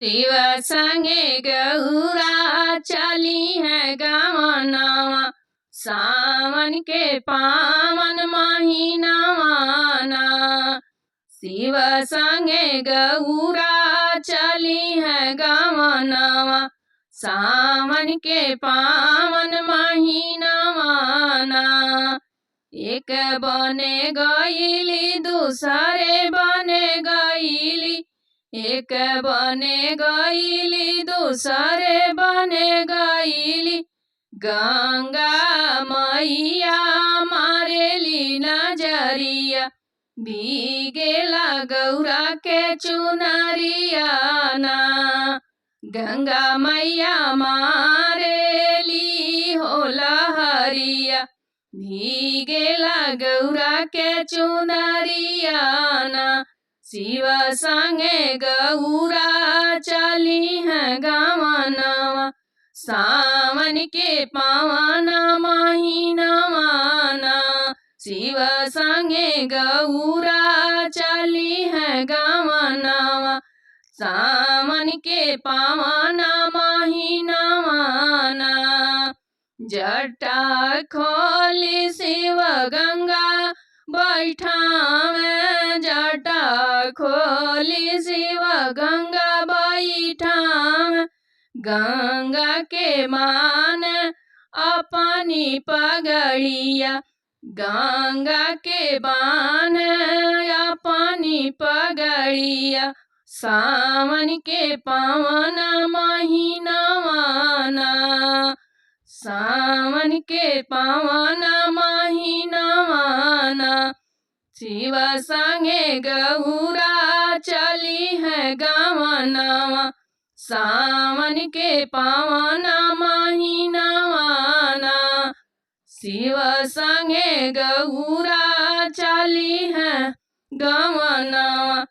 शिव संगे गौरा चली है गवनवा, सावन के पावन महीनावाना। शिव संगे गौरा चली है गवनवा, सावन के पावन महीनावाना। एक बने गईली दूसरे बने गईली, एक बने गईली दूसरे बने गईली। गंगा मैया मारेली नजरिया, भीगेला गौरा के चुनरिया ना। गंगा मैया मारेली हो लहरिया, भीगेला गौरा के चुनरिया ना। शिव संगे गौरा चली है गवनवा, सावन के पावन महीनावाना। शिव संगे गौरा चली है गवनवा, सावन के पावन महीनावाना। जटा खोली शिव गंगा बैठावे, जटा खोली शिव गंगा बैठावे। गंगा के मान अपनी पगड़िया, गंगा के बान अपनी पगड़िया। सावन के पावन महीनावाना, सावन के पावन महीनावाना। शिव संगे गौरा चली है गवनवा, सावन के पावन महीनावाना। शिव संगे गौरा चली है गवनवा,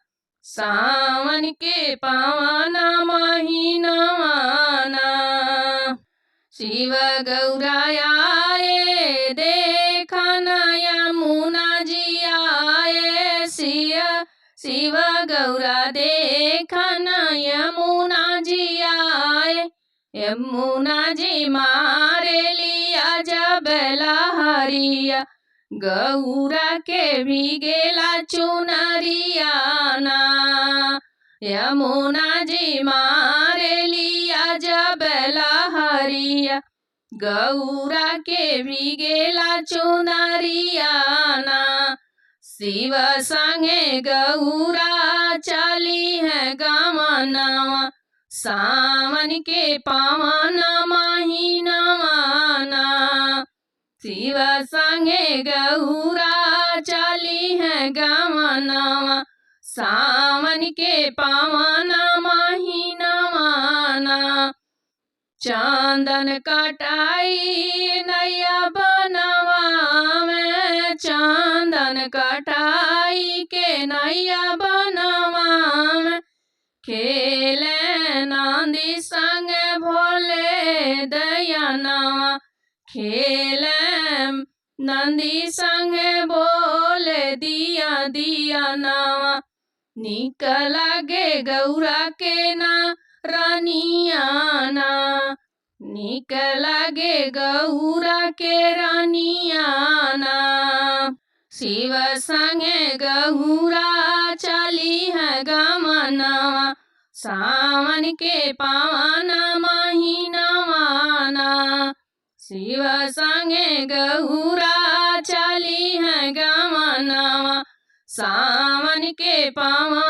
सावन के पावन महीनावाना। शिव गौरा आए देखन यमुना जी आए, शिव गौरा देखन यमुना जी आए। यमुना जी मारेली अजब लहरिया, गौरा के भीगेला चुनरिया ना। यमुना जी मारेली अजब लहरिया, गौरा के भीगेला चुनरिया ना। शिव संगे गौरा चली है गवनवा, सावन के पावन महीनावाना। शिव संगे गौरा चली है गवनवा, सावन के पावन महीनावाना। चंदन कटाई नैया बनवावे, चंदन कटाई के नैया बनवावे। खेले नंदी संग भोले दयानवा, खेले नंदी संग बोले दिया दिया नवा। निक लागे गौरा के ना रानियाना, निक लागे गौरा के रानियाना। शिव संगे गौरा चली है गवनवा, सावन के पावन महीनावाना। शिव संगे गौरा चली है गवनवा, सावन के पावन